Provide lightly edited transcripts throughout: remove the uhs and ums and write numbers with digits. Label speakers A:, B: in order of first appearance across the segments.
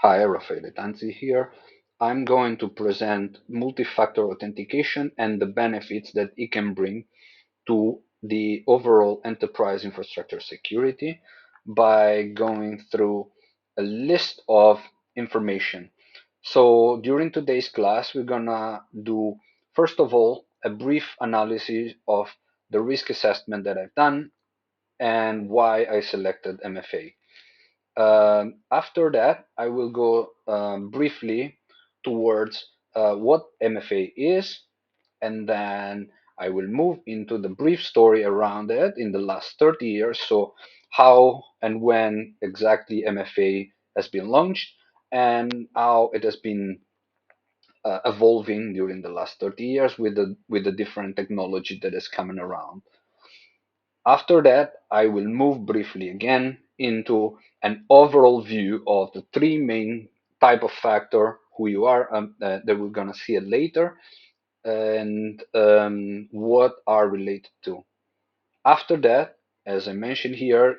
A: Hi, Raffaele Tanzi here. I'm going to present multi-factor authentication and the benefits that it can bring to the overall enterprise infrastructure security by going through a list of information. So during today's class, we're gonna do, first of all, a brief analysis of the risk assessment that I've done and why I selected MFA. After that, I will go briefly towards what MFA is, and then I will move into the brief story around it in the last 30 years. So, how and when exactly MFA has been launched, and how it has been evolving during the last 30 years with the different technology that is coming around. After that, I will move briefly again into an overall view of the three main type of factor who you are that we're gonna see it later and what are related to. After that, as I mentioned here,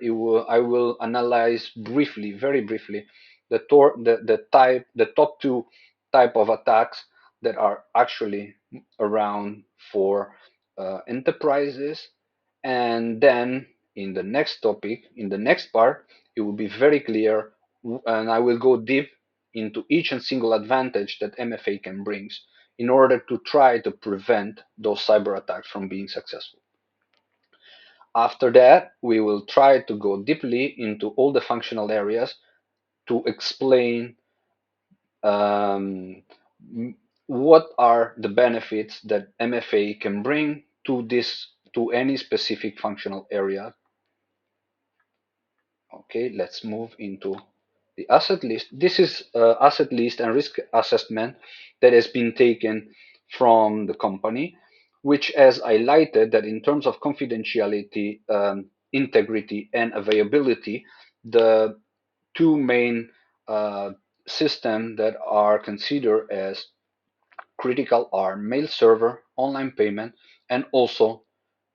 A: I will analyze briefly, very briefly, the top two type of attacks that are actually around for enterprises, and then in the next topic, in the next part, it will be very clear, and I will go deep into each and single advantage that MFA can bring in order to try to prevent those cyber attacks from being successful. After that, we will try to go deeply into all the functional areas to explain um, what are the benefits that MFA can bring to any specific functional area. Okay, let's move into the asset list. This is asset list and risk assessment that has been taken from the company, which has highlighted that in terms of confidentiality, integrity, and availability, the two main uh, systems that are considered as critical are mail server, online payment, and also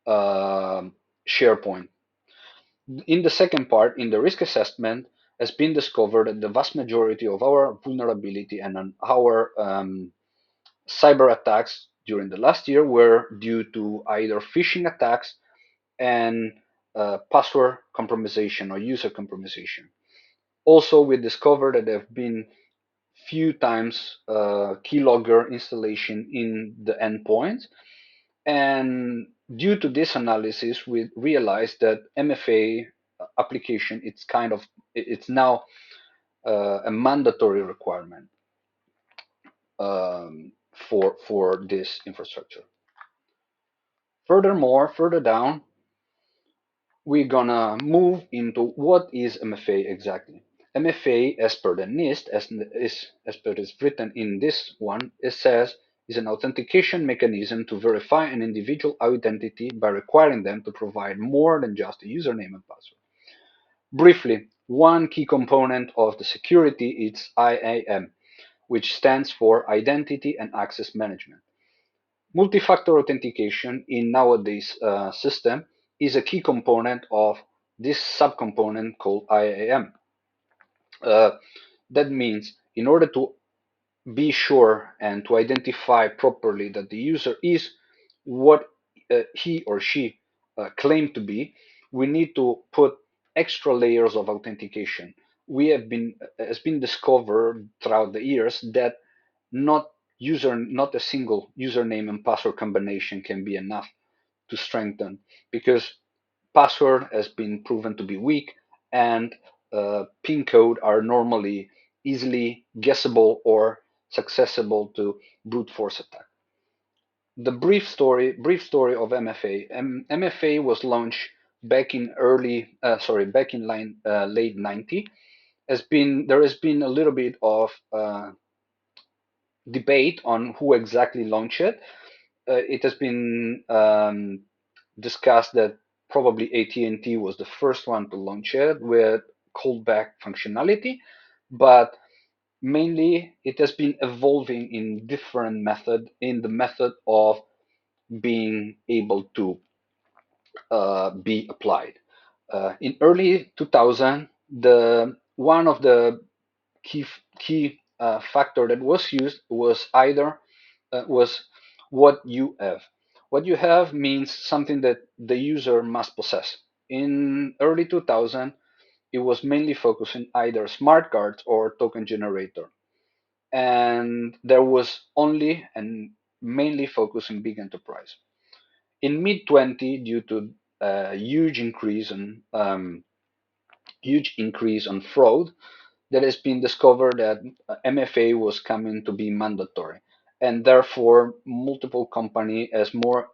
A: uh, SharePoint. In the second part, in the risk assessment, has been discovered that the vast majority of our vulnerability and our cyber attacks during the last year were due to either phishing attacks and password compromisation or user compromisation. Also, we discovered that there have been few times keylogger installation in the endpoints, and due to this analysis, we realized that MFA application it's now a mandatory requirement for this infrastructure. Furthermore, further down, we're gonna move into what is MFA exactly. MFA, as per the NIST, as per is written in this one, it says is an authentication mechanism to verify an individual identity by requiring them to provide more than just a username and password. Briefly, one key component of the security is IAM, which stands for Identity and Access Management. Multi-factor authentication in nowadays system is a key component of this subcomponent called IAM. Uh, that means in order to be sure and to identify properly that the user is what he or she claimed to be, we need to put extra layers of authentication. We have been Has been discovered throughout the years that not a single username and password combination can be enough to strengthen, because password has been proven to be weak, and pin code are normally easily guessable or accessible to brute force attack. The brief story of MFA. MFA was launched back in late 90. There has been a little bit of debate on who exactly launched it. It has been discussed that probably AT&T was the first one to launch it with callback functionality, but mainly it has been evolving in different method, in the method of being able to be applied. In early 2000, the one of the key factor that was used was either was what you have. What you have means something that the user must possess. In early 2000, it was mainly focusing either smart cards or token generator, and there was only and mainly focused in big enterprise. In mid 20, due to a huge increase on fraud, that has been discovered that MFA was coming to be mandatory, and therefore multiple company as more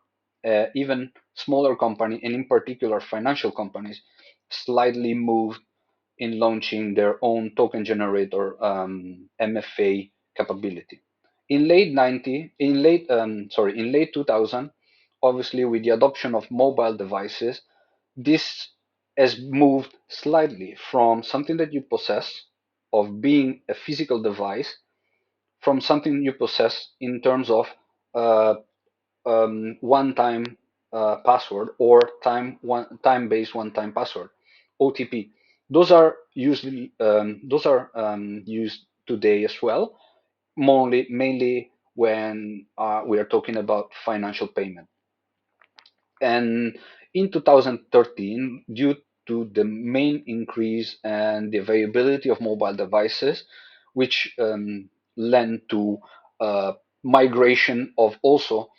A: even smaller company, and in particular financial companies, slightly moved in launching their own token generator MFA capability. In late 2000, obviously with the adoption of mobile devices, this has moved slightly from something that you possess of being a physical device from something you possess in terms of uh, one-time password or time-based one-time password, OTP. Those are used today as well, mainly when we are talking about financial payment. And in 2013, due to the main increase and the availability of mobile devices, which led to migration of also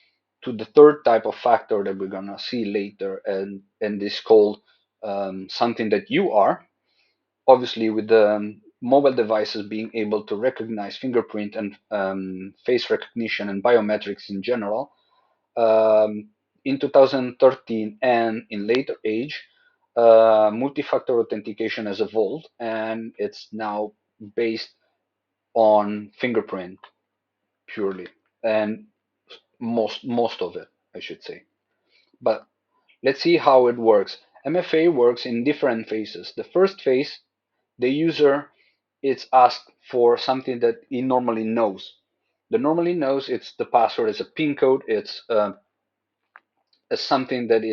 A: to the third type of factor that we're gonna see later, and this called something that you are. Obviously, with the mobile devices being able to recognize fingerprint and face recognition and biometrics in general, in 2013 and in later age, multi-factor authentication has evolved, and it's now based on fingerprint purely, and most of it, I should say. But let's see how it works. MFA works in different phases. The first phase, the user is asked for something that he normally knows. The normally knows it's the password, it's a PIN code, it's something that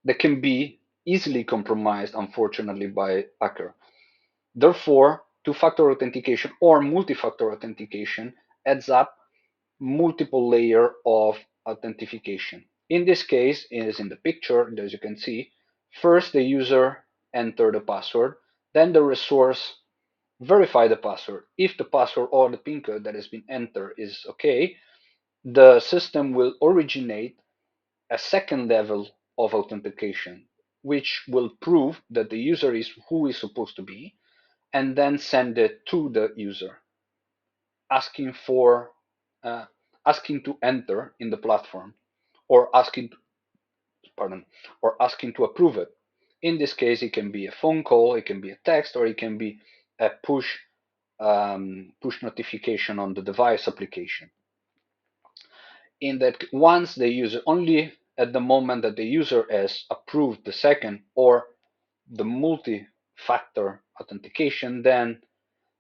A: that can be easily compromised, unfortunately, by hacker. Therefore, two-factor authentication or multi-factor authentication adds up multiple layer of authentication. In this case, is in the picture, as you can see, first the user enter the password, then the resource verify the password. If the password or the PIN code that has been entered is okay, the system will originate a second level of authentication, which will prove that the user is who is supposed to be, and then send it to the user, asking for uh, asking to enter in the platform, or pardon, or asking to approve it. In this case, it can be a phone call, it can be a text, or it can be a push notification on the device application. In that, once the user, only at the moment that the user has approved the second or the multi-factor authentication, then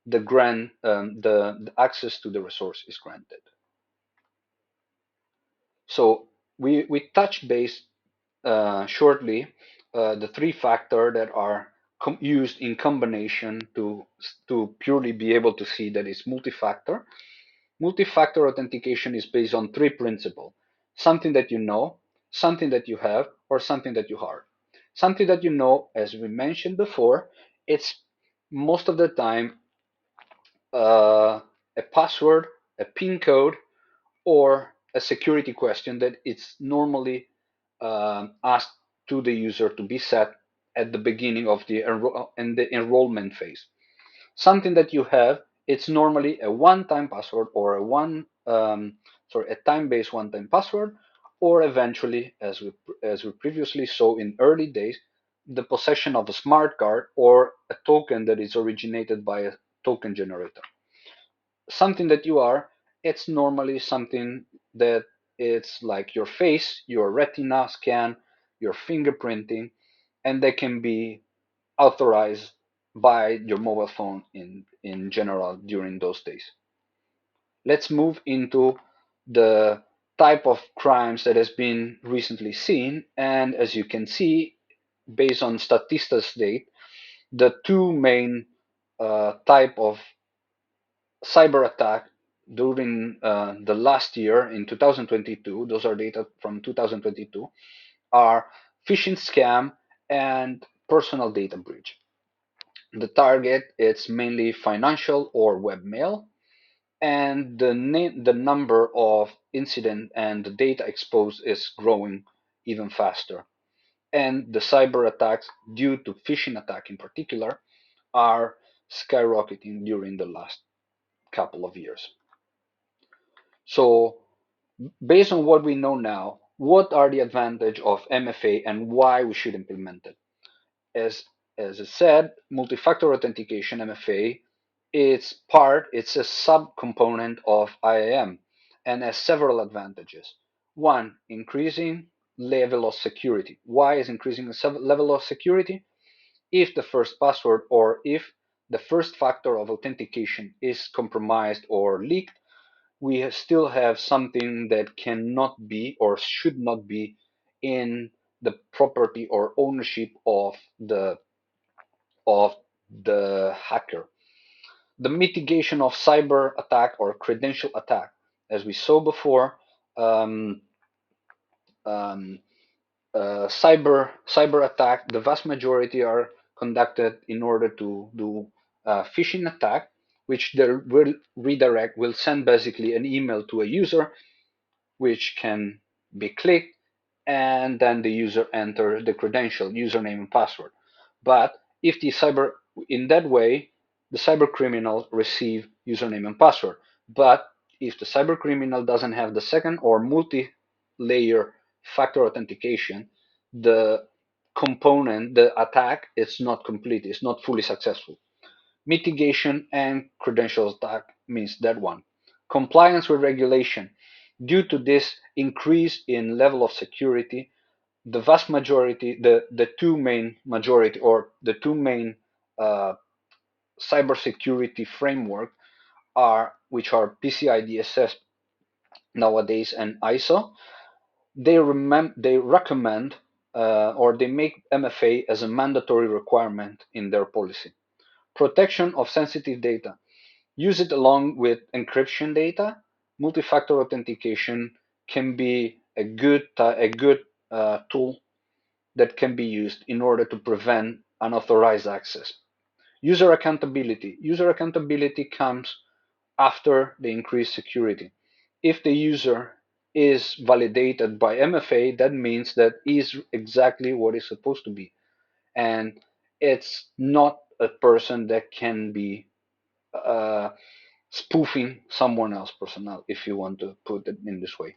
A: the access to the resource is granted. So we touch base shortly the three factor that are used in combination to purely be able to see that it's multi-factor. Multi-factor authentication is based on three principles: something that you know, something that you have, or something that you are. Something that you know, as we mentioned before, it's most of the time a password, a PIN code, or a security question that it's normally asked to the user to be set at the beginning of the enrollment phase. Something that you have, it's normally a one-time password or a time-based one-time password, or eventually, as we previously saw in early days, the possession of a smart card or a token that is originated by a token generator. Something that you are, it's normally something that it's like your face, your retina scan, your fingerprinting, and they can be authorized by your mobile phone in general during those days. Let's move into the type of crimes that has been recently seen. And as you can see, based on Statista's data, the two main type of cyber attack during the last year in 2022, those are data from 2022, are phishing scam and personal data breach. The target is mainly financial or webmail, and the number of incident and the data exposed is growing even faster. And the cyber attacks due to phishing attack in particular are skyrocketing during the last couple of years. So based on what we know now, what are the advantages of MFA and why we should implement it? As I said, multi-factor authentication MFA, it's a sub-component of IAM and has several advantages. One, increasing level of security. Why is increasing the level of security? If the first password or if the first factor of authentication is compromised or leaked, we still have something that cannot be or should not be in the property or ownership of the hacker. The mitigation of cyber attack or credential attack, as we saw before, um, um, cyber attack, the vast majority are conducted in order to do phishing attack, which will redirect, will send basically an email to a user, which can be clicked, and then the user enters the credential, username and password. But if the cyber, in that way, the cyber criminal receive username and password. But if the cyber criminal doesn't have the second or multi-layer factor authentication, the component, the attack, is not complete, it's not fully successful. Mitigation and credentials attack means that one. Compliance with regulation. Due to this increase in level of security, the vast majority, the two main majority or the two main uh, cybersecurity framework are, which are PCI DSS nowadays and ISO. They recommend or they make MFA as a mandatory requirement in their policy. Protection of sensitive data. Use it along with encryption data. Multi-factor authentication can be a good tool that can be used in order to prevent unauthorized access. User accountability. User accountability comes after the increased security. If the user is validated by MFA, that means that is exactly what is supposed to be. And it's not a person that can be uh, spoofing someone else's personnel, if you want to put it in this way.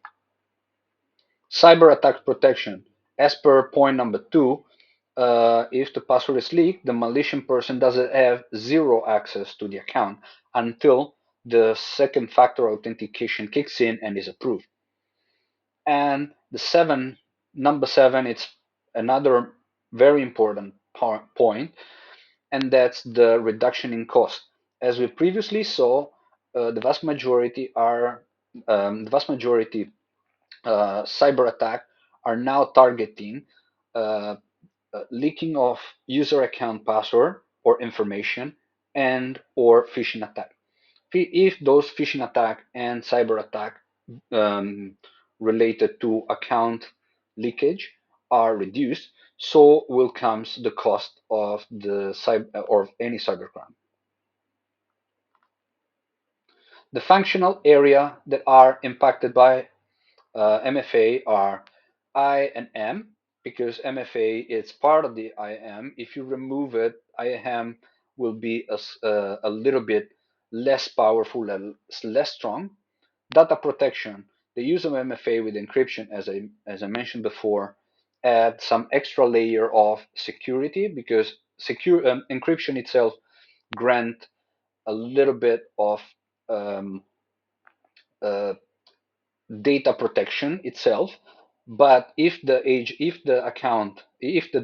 A: Cyber attack protection. As per point number 2, if the password is leaked, the malicious person doesn't have zero access to the account until the second factor authentication kicks in and is approved. And number 7, it's another very important point, and that's the reduction in cost. As we previously saw, the vast majority cyber attack are now targeting uh, leaking of user account password or information and or phishing attack. If those phishing attack and cyber attack um, related to account leakage are reduced, so will comes the cost of the cyber or any cybercrime. The functional area that are impacted by MFA are I and M, because MFA is part of the IAM. If you remove it, IAM will be a little bit less powerful and less strong. Data protection. The use of MFA with encryption, as I mentioned before, add some extra layer of security, because encryption itself grant a little bit of um, uh, data protection itself. But if the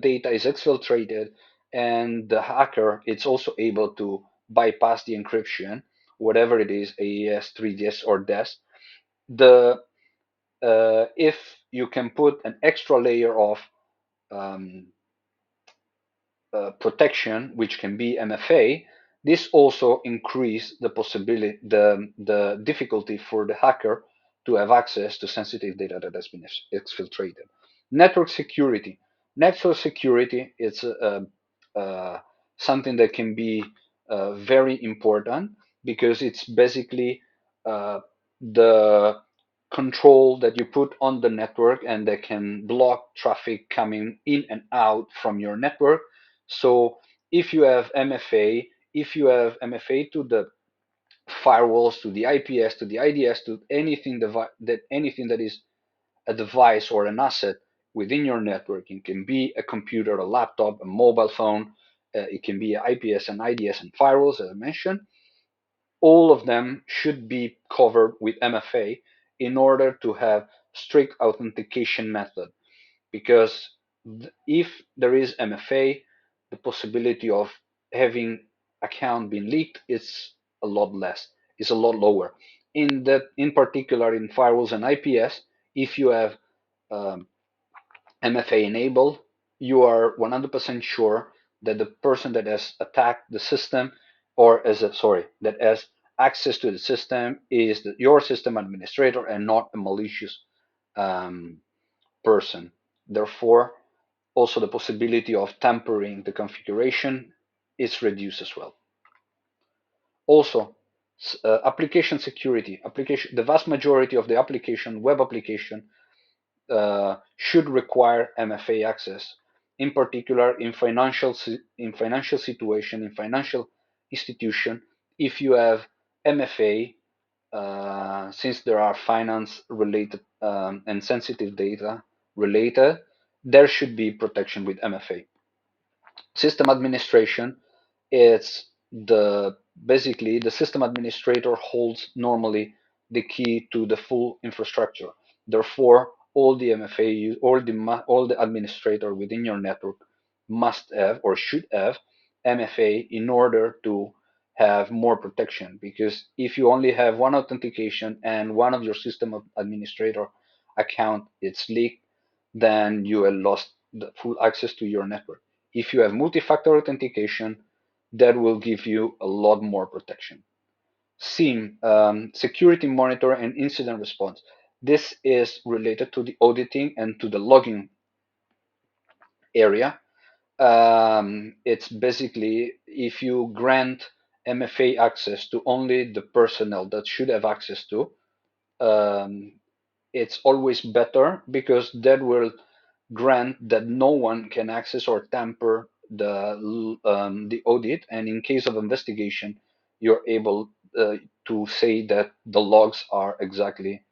A: data is exfiltrated and the hacker is also able to bypass the encryption, whatever it is, AES, 3DS, or DES, the if you can put an extra layer of um, protection, which can be MFA, This also increased the possibility, the difficulty for the hacker to have access to sensitive data that has been exfiltrated. Network security. Network security is something that can be very important because it's basically the control that you put on the network and that can block traffic coming in and out from your network. So if you have MFA, if you have MFA to the firewalls, to the IPS, to the IDS, to anything that is a device or an asset within your network, it can be a computer, a laptop, a mobile phone, it can be IPS and IDS and firewalls, as I mentioned. All of them should be covered with MFA in order to have strict authentication method, because if there is MFA, the possibility of having account being leaked is a lot less, is a lot lower. In particular, in firewalls and IPS, if you have um, MFA enabled, you are 100% sure that the person that has attacked the system, or that has access to the system, is your system administrator and not a malicious um, person. Therefore, also the possibility of tampering the configuration is reduced as well. Also, application security. The vast majority of the web application, should require MFA access. In particular, in financial situation, in financial institution, if you have MFA, since there are finance related and sensitive data related, there should be protection with MFA. System administration, it's basically the system administrator holds normally the key to the full infrastructure. Therefore, all the MFA, all the administrator within your network must have or should have MFA in order to have more protection. Because if you only have one authentication and one of your system administrator account it's leaked, then you have lost the full access to your network. If you have multi-factor authentication, that will give you a lot more protection. SIEM, security monitor and incident response. This is related to the auditing and to the logging area. It's basically if you grant MFA access to only the personnel that should have access to, um, it's always better because that will grant that no one can access or tamper the audit, and in case of investigation, you're able to say that the logs are exactly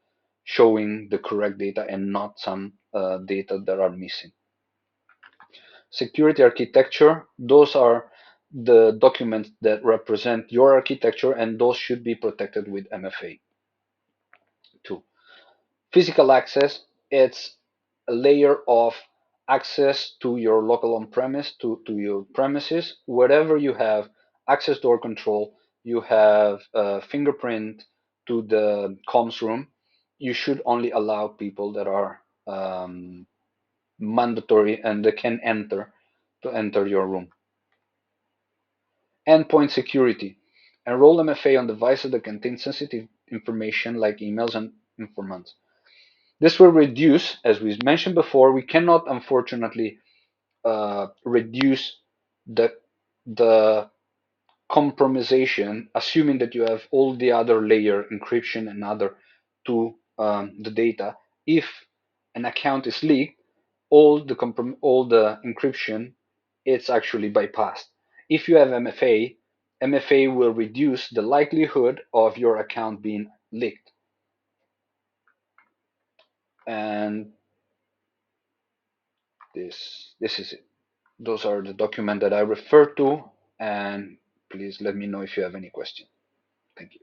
A: showing the correct data and not some data that are missing. Security architecture, those are the documents that represent your architecture, and those should be protected with MFA too. Physical access, it's a layer of access to your local on-premise, to your premises. Wherever you have access door control, you have a fingerprint to the comms room, you should only allow people that are mandatory and they can enter your room. Endpoint security. Enroll MFA on devices that contain sensitive information like emails and informants. This will reduce, as we mentioned before, we cannot unfortunately reduce the compromisation, assuming that you have all the other layer encryption and other to the data. If an account is leaked, all the encryption it's actually bypassed. If you have MFA, MFA will reduce the likelihood of your account being leaked. And this is it. Those are the documents that I refer to, and please let me know if you have any questions. Thank you.